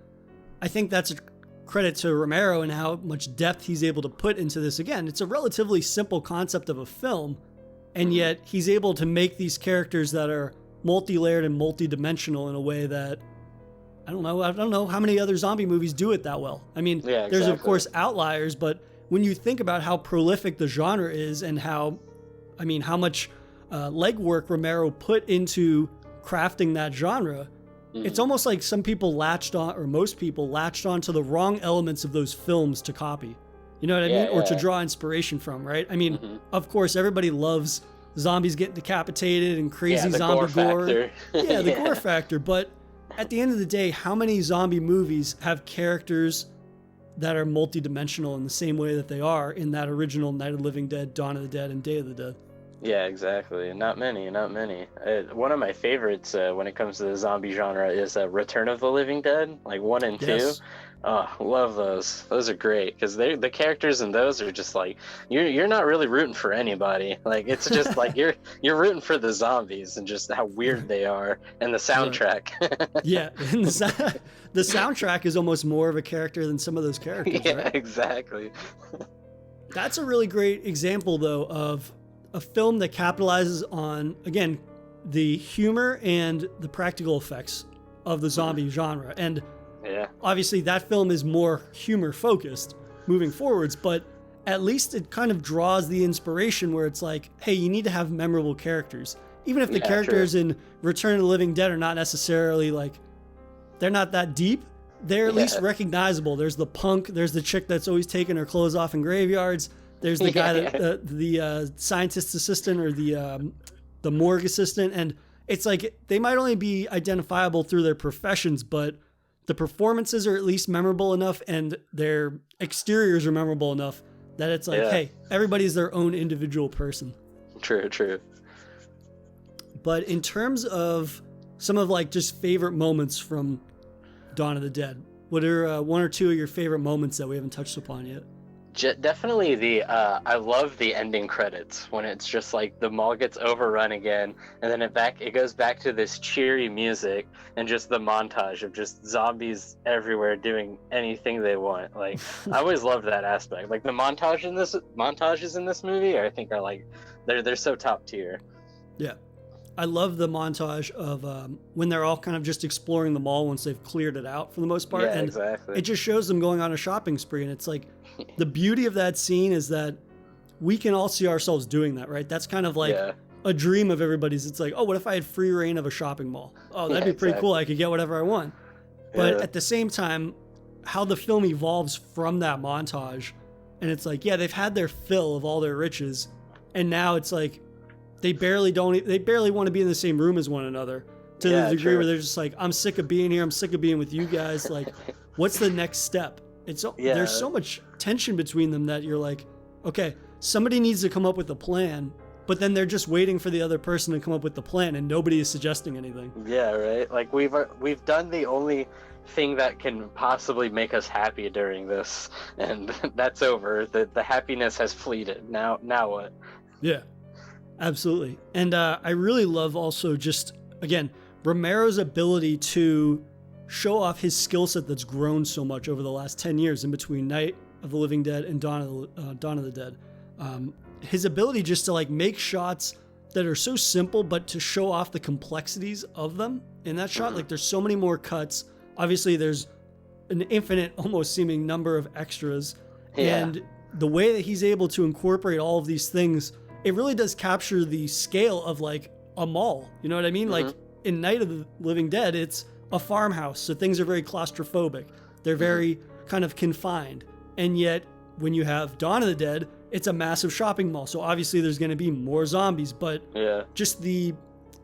I think that's a credit to Romero and how much depth he's able to put into this. Again, it's a relatively simple concept of a film, and yet he's able to make these characters that are multi-layered and multi-dimensional in a way that I don't know how many other zombie movies do it that well. I mean, there's of course outliers, but when you think about how prolific the genre is and how much legwork Romero put into crafting that genre, it's almost like some people latched on, or most people latched on to the wrong elements of those films to copy. You know what I mean? Or to draw inspiration from, right? I mean, of course, everybody loves zombies getting decapitated and crazy zombie gore. The gore factor. But at the end of the day, how many zombie movies have characters that are multidimensional in the same way that they are in that original Night of the Living Dead, Dawn of the Dead, and Day of the Dead? Yeah, exactly. Not many. One of my favorites when it comes to the zombie genre is Return of the Living Dead, like 1 and 2. Oh, love those. Those are great because the characters in those are just like you're not really rooting for anybody. Like it's just like you're rooting for the zombies and just how weird they are, and the soundtrack. And the soundtrack is almost more of a character than some of those characters. Yeah, right? Exactly. That's a really great example, though, of a film that capitalizes on, again, the humor and the practical effects of the zombie genre. And obviously that film is more humor focused moving forwards, but at least it kind of draws the inspiration where it's like, hey, you need to have memorable characters. Even if the characters in Return of the Living Dead are not necessarily like, they're not that deep, they're at least recognizable. There's the punk, there's the chick that's always taking her clothes off in graveyards. There's the guy that the scientist assistant or the morgue assistant, and it's like they might only be identifiable through their professions, but the performances are at least memorable enough, and their exteriors are memorable enough that it's like, hey, everybody's their own individual person. True. But in terms of some of like just favorite moments from Dawn of the Dead, what are one or two of your favorite moments that we haven't touched upon yet? Definitely I love the ending credits when it's just like the mall gets overrun again, and then it goes back to this cheery music and just the montage of just zombies everywhere doing anything they want. Like I always loved that aspect. Like the montages in this movie, I think are like they're so top tier. Yeah. I love the montage of when they're all kind of just exploring the mall once they've cleared it out for the most part. Yeah, and exactly. It just shows them going on a shopping spree. And it's like, the beauty of that scene is that we can all see ourselves doing that, right? That's kind of like a dream of everybody's. It's like, oh, what if I had free reign of a shopping mall? Oh, that'd be pretty cool. I could get whatever I want. But at the same time, how the film evolves from that montage. And it's like, yeah, they've had their fill of all their riches. And now it's like, they barely want to be in the same room as one another to the degree where they're just like, I'm sick of being here. I'm sick of being with you guys. Like, what's the next step? There's so much tension between them that you're like, okay, somebody needs to come up with a plan, but then they're just waiting for the other person to come up with the plan and nobody is suggesting anything. Yeah, right. Like we've done the only thing that can possibly make us happy during this, and that's over. The happiness has fleeted. Now what? Yeah. Absolutely. And I really love also just, again, Romero's ability to show off his skill set that's grown so much over the last 10 years in between Night of the Living Dead and Dawn of the Dead. His ability just to like make shots that are so simple, but to show off the complexities of them in that shot. Like there's so many more cuts. Obviously there's an infinite, almost seeming number of extras. Yeah. And the way that he's able to incorporate all of these things, it really does capture the scale of like a mall. You know what I mean? Like in Night of the Living Dead, it's a farmhouse. So things are very claustrophobic. They're very kind of confined. And yet when you have Dawn of the Dead, it's a massive shopping mall. So obviously there's going to be more zombies, but just the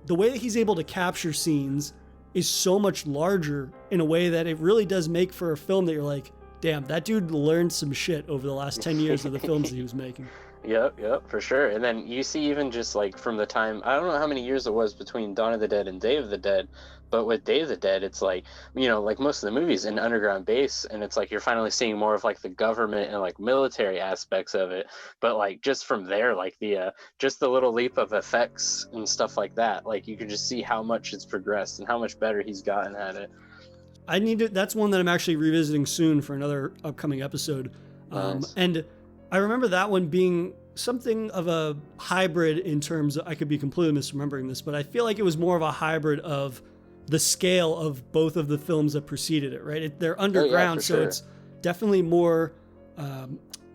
way that he's able to capture scenes is so much larger in a way that it really does make for a film that you're like, damn, that dude learned some shit over the last 10 years of the films that he was making. Yep, for sure. And then you see even just like from the time, I don't know how many years it was between Dawn of the Dead and Day of the Dead, but with Day of the Dead, it's like, you know, like most of the movies in underground base, and it's like you're finally seeing more of like the government and like military aspects of it. But like just from there, like the just the little leap of effects and stuff like that, like you can just see how much it's progressed and how much better he's gotten at it. That's one that I'm actually revisiting soon for another upcoming episode. Nice. And I remember that one being something of a hybrid in terms of, I could be completely misremembering this, but I feel like it was more of a hybrid of the scale of both of the films that preceded it, right? They're underground, so it's definitely more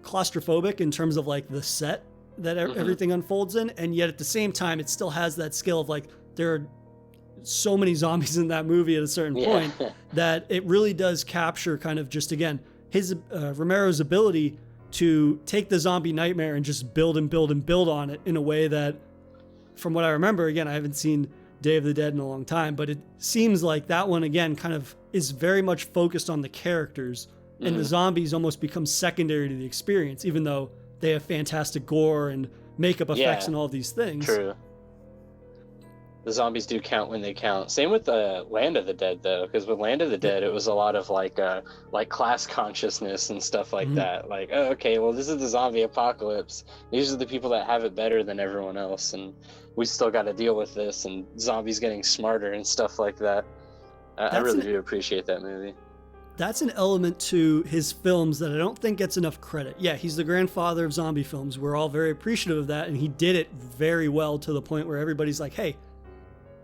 claustrophobic in terms of like the set that everything unfolds in, and yet at the same time it still has that skill of like there are so many zombies in that movie at a certain point that it really does capture kind of just, again, his Romero's ability to take the zombie nightmare and just build and build and build on it in a way that, from what I remember, again, I haven't seen Day of the Dead in a long time, but it seems like that one, again, kind of is very much focused on the characters, and the zombies almost become secondary to the experience, even though they have fantastic gore and makeup effects and all these things. True. The zombies do count when they count. Same with Land of the Dead, though, because with Land of the Dead, it was a lot of like class consciousness and stuff like that. Like, oh, okay, well, this is the zombie apocalypse. These are the people that have it better than everyone else, and we still got to deal with this. And zombies getting smarter and stuff like that. I really do appreciate that movie. That's an element to his films that I don't think gets enough credit. Yeah, he's the grandfather of zombie films. We're all very appreciative of that, and he did it very well to the point where everybody's like, hey,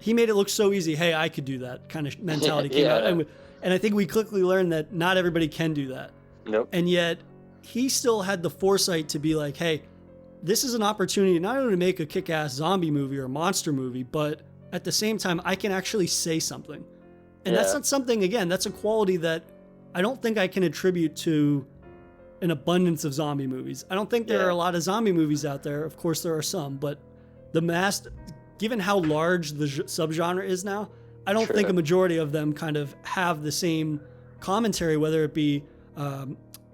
he made it look so easy. Hey, I could do that kind of mentality came out. And I think we quickly learned that not everybody can do that. Nope. And yet he still had the foresight to be like, hey, this is an opportunity not only to make a kick-ass zombie movie or a monster movie, but at the same time, I can actually say something. And that's not something, again, that's a quality that I don't think I can attribute to an abundance of zombie movies. I don't think there are a lot of zombie movies out there. Of course, there are some, but given how large the subgenre is now, I don't think a majority of them kind of have the same commentary, whether it be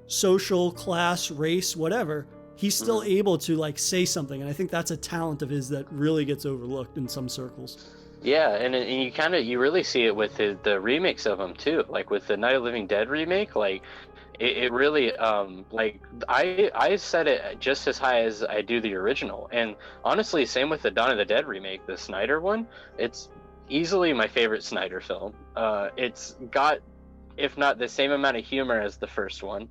social, class, race, whatever. He's still able to like say something, and I think that's a talent of his that really gets overlooked in some circles. Yeah, and you really see it with the remakes of them too. Like with the Night of the Living Dead remake, like it really like I set it just as high as I do the original. And honestly, same with the Dawn of the Dead remake, the Snyder one. It's easily my favorite Snyder film. It's got, if not the same amount of humor as the first one.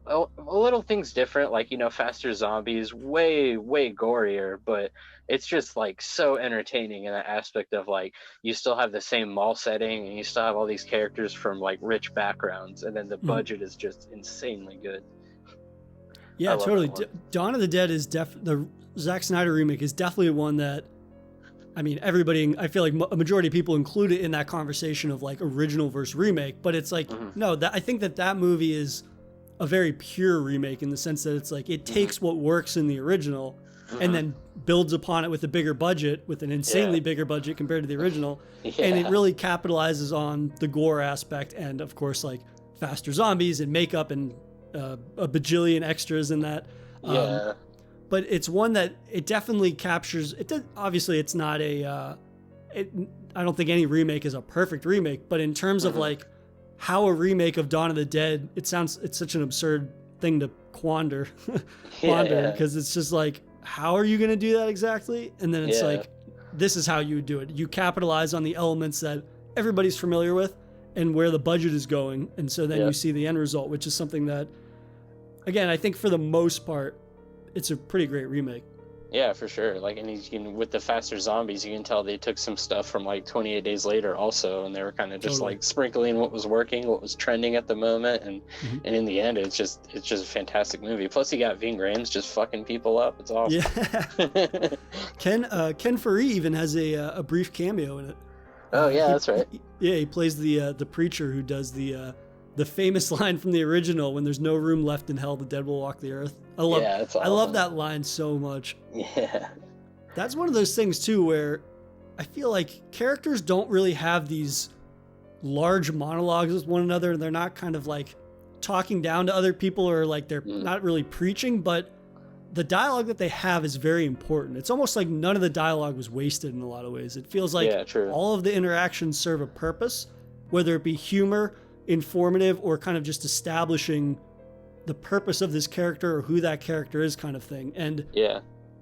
A little things different, like, you know, faster zombies, way gorier, but it's just like so entertaining in that aspect of like you still have the same mall setting and you still have all these characters from like rich backgrounds, and then the budget is just insanely good. Yeah, totally. Dawn of the Dead is the Zack Snyder remake is definitely one that, I mean, everybody, I feel like a majority of people include it in that conversation of like original versus remake, but it's like, no, I think that movie is a very pure remake in the sense that it's like it takes what works in the original and then builds upon it with a bigger budget, with an insanely bigger budget compared to the original. And it really capitalizes on the gore aspect and, of course, like faster zombies and makeup and a bajillion extras in that. But it's one that it definitely captures. Obviously, it's not I don't think any remake is a perfect remake, but in terms of like how a remake of Dawn of the Dead, it's such an absurd thing to quander because it's just like, how are you going to do that exactly? And then it's like, this is how you would do it. You capitalize on the elements that everybody's familiar with and where the budget is going. And so then you see the end result, which is something that, again, I think for the most part, it's a pretty great remake. Yeah, for sure. Like, and with the faster zombies, you can tell they took some stuff from like 28 Days Later also, and they were kind of just like sprinkling what was working, what was trending at the moment, and in the end, it's just a fantastic movie. Plus, you got Ving Rhames just fucking people up. It's awesome. Yeah. Ken Faree even has a brief cameo in it. Oh yeah, that's right. He plays the preacher who does the famous line from the original, when there's no room left in hell, the dead will walk the earth. I love that line so much. Yeah. That's one of those things too where I feel like characters don't really have these large monologues with one another. They're not kind of like talking down to other people or like they're not really preaching, but the dialogue that they have is very important. It's almost like none of the dialogue was wasted in a lot of ways. It feels like all of the interactions serve a purpose, whether it be humor, informative, or kind of just establishing the purpose of this character or who that character is, kind of thing. And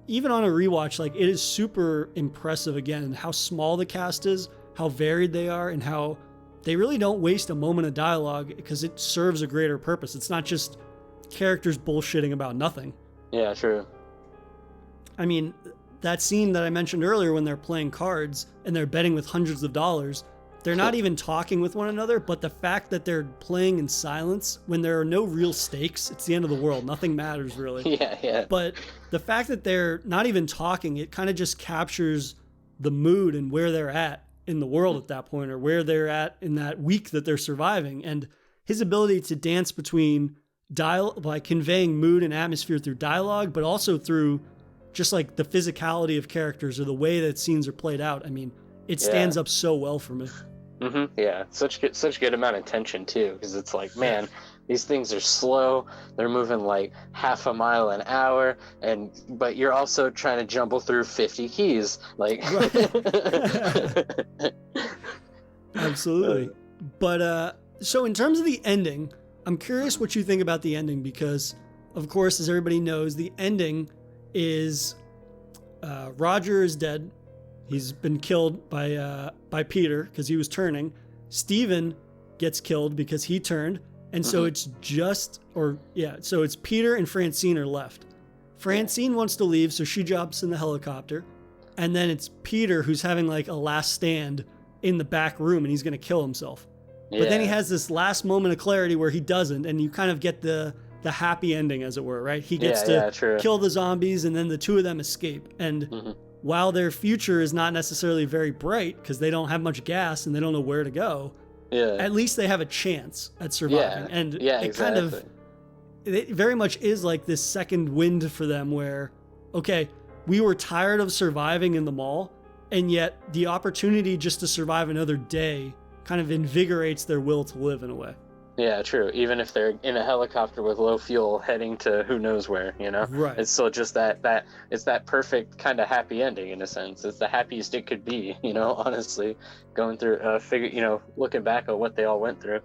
even on a rewatch, like, it is super impressive again how small the cast is, how varied they are, and how they really don't waste a moment of dialogue because it serves a greater purpose. It's not just characters bullshitting about nothing. Yeah, true. I mean, that scene that I mentioned earlier when they're playing cards and they're betting with hundreds of dollars, they're not even talking with one another, but the fact that they're playing in silence when there are no real stakes, it's the end of the world. Nothing matters really. Yeah. But the fact that they're not even talking, it kind of just captures the mood and where they're at in the world at that point, or where they're at in that week that they're surviving. And his ability to dance between by conveying mood and atmosphere through dialogue, but also through just like the physicality of characters or the way that scenes are played out. I mean, it stands up so well for me. Yeah, such good amount of tension too, because it's like, man, these things are slow. They're moving like half a mile an hour, but you're also trying to jumble through 50 keys, like. Absolutely. But so in terms of the ending, I'm curious what you think about the ending, because, of course, as everybody knows, the ending is Roger is dead. He's been killed by Peter because he was turning. Steven gets killed because he turned. And so it's so it's Peter and Francine are left. Francine wants to leave, so she jumps in the helicopter. And then it's Peter who's having like a last stand in the back room, and he's going to kill himself. But then he has this last moment of clarity where he doesn't, and you kind of get the happy ending, as it were, right? He gets to kill the zombies, and then the two of them escape. And while their future is not necessarily very bright because they don't have much gas and they don't know where to go, at least they have a chance at surviving. And it kind of, it very much is like this second wind for them where, okay, we were tired of surviving in the mall, and yet the opportunity just to survive another day kind of invigorates their will to live in a way. Yeah, true. Even if they're in a helicopter with low fuel heading to who knows where, you know? Right. It's still just that it's that perfect kind of happy ending in a sense. It's the happiest it could be, you know, honestly, going through looking back at what they all went through.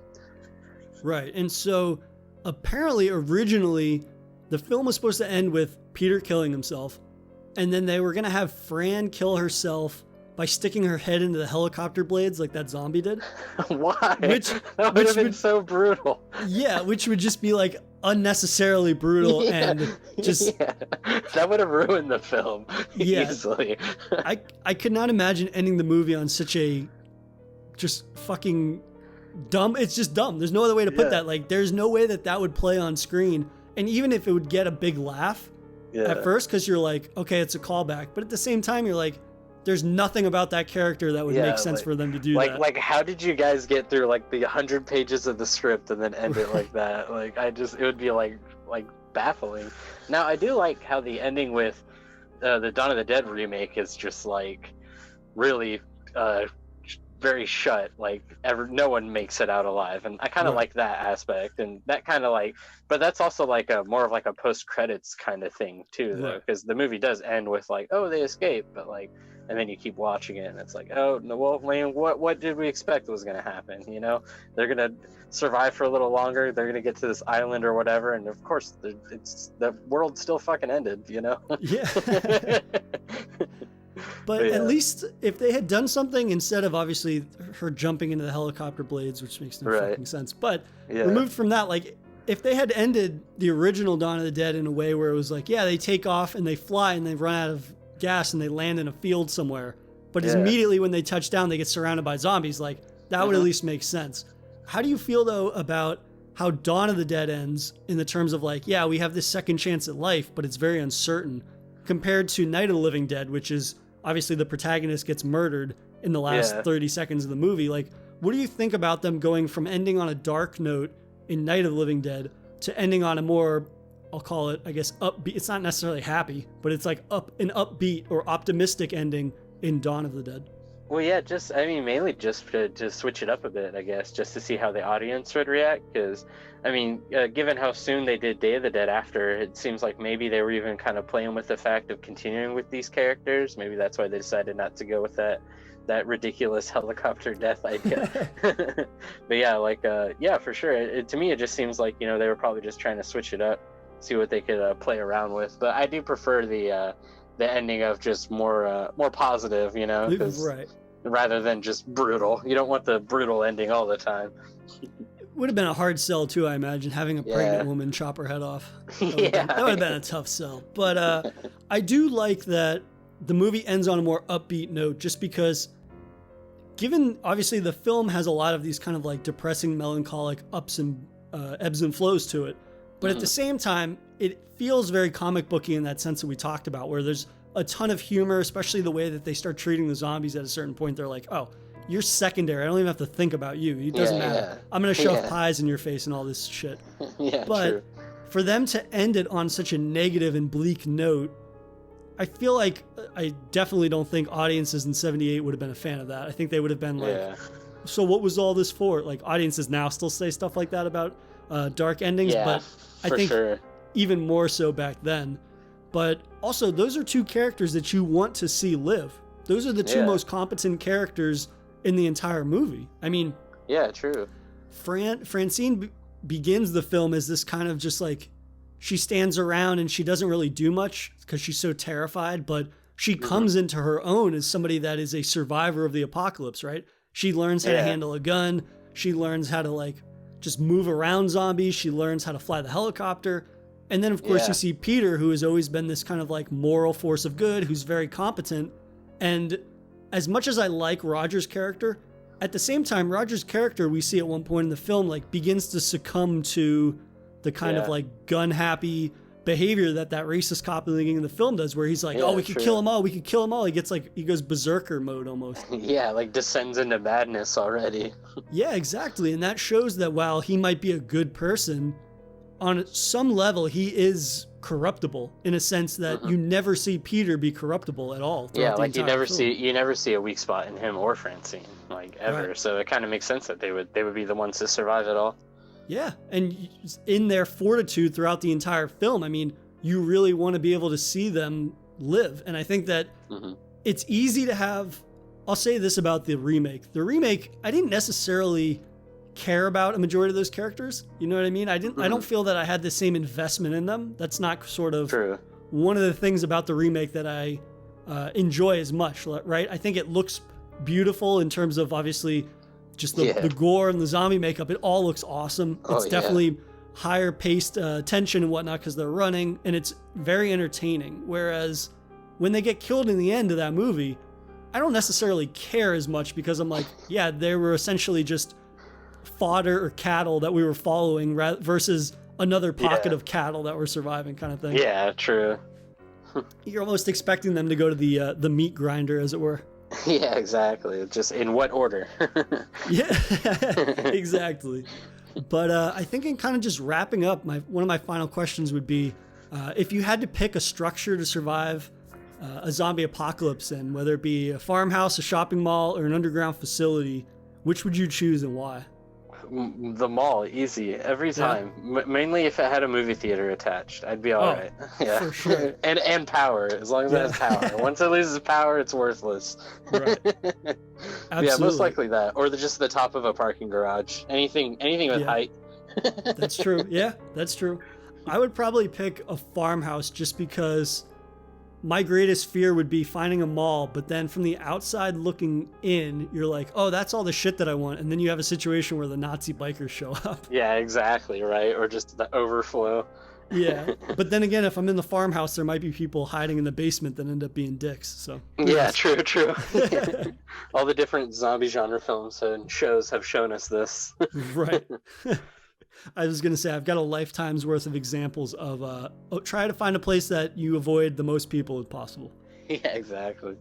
Right. And so apparently originally the film was supposed to end with Peter killing himself, and then they were going to have Fran kill herself by sticking her head into the helicopter blades like that zombie did. Why? That would have been so brutal. Yeah, which would just be like unnecessarily brutal and just... Yeah. That would have ruined the film easily. I could not imagine ending the movie on such a just fucking dumb... It's just dumb. There's no other way to put that. Like, there's no way that would play on screen. And even if it would get a big laugh at first, because you're like, okay, it's a callback. But at the same time, you're like, there's nothing about that character that would make sense for them to do that. Like, how did you guys get through like the 100 pages of the script and then end it like that? Like, it would be like baffling. Now, I do like how the ending with the Dawn of the Dead remake is just like really very shut. Like, no one makes it out alive, and I kind of like that aspect, and that kind of like. But that's also like a more of like a post credits kind of thing too, though, because the movie does end with like, oh, they escape, but like. And then you keep watching it, and it's like, oh no, well, man, what did we expect was going to happen? You know, they're going to survive for a little longer. They're going to get to this island or whatever, and of course, the world still fucking ended. You know? Yeah. But at least if they had done something instead of obviously her jumping into the helicopter blades, which makes no fucking sense. But removed from that, like if they had ended the original Dawn of the Dead in a way where it was like, yeah, they take off and they fly and they run out of gas and they land in a field somewhere, but immediately when they touch down they get surrounded by zombies, like that would at least make sense. How do you feel though about how Dawn of the Dead ends in the terms of like, yeah, we have this second chance at life, but it's very uncertain, compared to Night of the Living Dead, which is obviously the protagonist gets murdered in the last 30 seconds of the movie? Like, what do you think about them going from ending on a dark note in Night of the Living Dead to ending on a more, I'll call it, I guess, upbeat? It's not necessarily happy, but it's like an upbeat or optimistic ending in Dawn of the Dead. Well, yeah, mainly just to switch it up a bit, I guess, just to see how the audience would react. Because, given how soon they did Day of the Dead after, it seems like maybe they were even kind of playing with the fact of continuing with these characters. Maybe that's why they decided not to go with that ridiculous helicopter death idea. But yeah, for sure. To me, it just seems like, they were probably just trying to switch it up, see what they could play around with. But I do prefer the ending of just more positive, rather than just brutal. You don't want the brutal ending all the time. It would have been a hard sell too, I imagine, having a pregnant woman chop her head off. That would have been a tough sell. But I do like that the movie ends on a more upbeat note, just because given obviously the film has a lot of these kind of like depressing, melancholic ups and ebbs and flows to it, but at the same time, it feels very comic booky in that sense that we talked about, where there's a ton of humor, especially the way that they start treating the zombies at a certain point. They're like, oh, you're secondary. I don't even have to think about you. It doesn't matter. I'm going to shove pies in your face and all this shit. But true. For them to end it on such a negative and bleak note, I feel like I definitely don't think audiences in 78 would have been a fan of that. I think they would have been like, so what was all this for? Like, audiences now still say stuff like that about dark endings, but I think even more so back then. But also, those are two characters that you want to see live. Those are the two most competent characters in the entire movie. I mean, true. Francine begins the film as this kind of just like, she stands around and she doesn't really do much because she's so terrified, but she comes into her own as somebody that is a survivor of the apocalypse, right? She learns how to handle a gun. She learns how to like just move around zombies. She learns how to fly the helicopter. And then of course you see Peter, who has always been this kind of like moral force of good, who's very competent. And as much as I like Roger's character, at the same time, Roger's character, we see at one point in the film, like begins to succumb to the kind of like gun happy behavior that racist cop in the film does, where he's like, oh, we could kill them all. We could kill them all. He gets like, he goes berserker mode almost. Like descends into madness already. Yeah, exactly. And that shows that while he might be a good person, on some level, he is corruptible in a sense that you never see Peter be corruptible at all. Like you never see a weak spot in him or Francine, like ever. Right. So it kind of makes sense that they would be the ones to survive it all. Yeah, and in their fortitude throughout the entire film, I mean, you really want to be able to see them live. And I think that it's easy to have, I'll say this about the remake. The remake, I didn't necessarily care about a majority of those characters. You know what I mean? I don't feel that I had the same investment in them. That's not sort of one of the things about the remake that I enjoy as much, right? I think it looks beautiful in terms of obviously just the gore and the zombie makeup. It all looks awesome. It's definitely higher paced tension and whatnot because they're running, and it's very entertaining. Whereas when they get killed in the end of that movie, I don't necessarily care as much because I'm like, yeah, they were essentially just fodder or cattle that we were following versus another pocket of cattle that were surviving kind of thing. Yeah, true. You're almost expecting them to go to the meat grinder, as it were. Yeah, exactly. Just in what order? Yeah, exactly. But I think in kind of just wrapping up, one of my final questions would be, if you had to pick a structure to survive a zombie apocalypse in, whether it be a farmhouse, a shopping mall, or an underground facility, which would you choose and why? The mall, easy, every time. Mainly if it had a movie theater attached, I'd be all right. Yeah, for sure. and power, as long as it has power. Once it loses power, it's worthless. Right. Absolutely. Yeah, most likely that, or just the top of a parking garage. Anything with height. That's true. Yeah, that's true. I would probably pick a farmhouse just because my greatest fear would be finding a mall, but then from the outside looking in, you're like, oh, that's all the shit that I want. And then you have a situation where the Nazi bikers show up. Yeah, exactly, right? Or just the overflow. Yeah. But then again, if I'm in the farmhouse, there might be people hiding in the basement that end up being dicks. So yeah, true. All the different zombie genre films and shows have shown us this. Right. I was going to say, I've got a lifetime's worth of examples of try to find a place that you avoid the most people as possible. Yeah, exactly.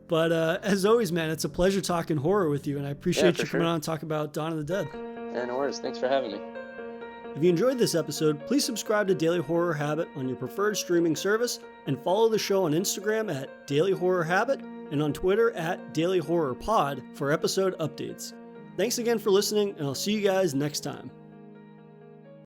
But as always, man, it's a pleasure talking horror with you, and I appreciate you coming on and talk about Dawn of the Dead. Yeah, no worries. Thanks for having me. If you enjoyed this episode, please subscribe to Daily Horror Habit on your preferred streaming service, and follow the show on Instagram at Daily Horror Habit and on Twitter at Daily Horror Pod for episode updates. Thanks again for listening, and I'll see you guys next time.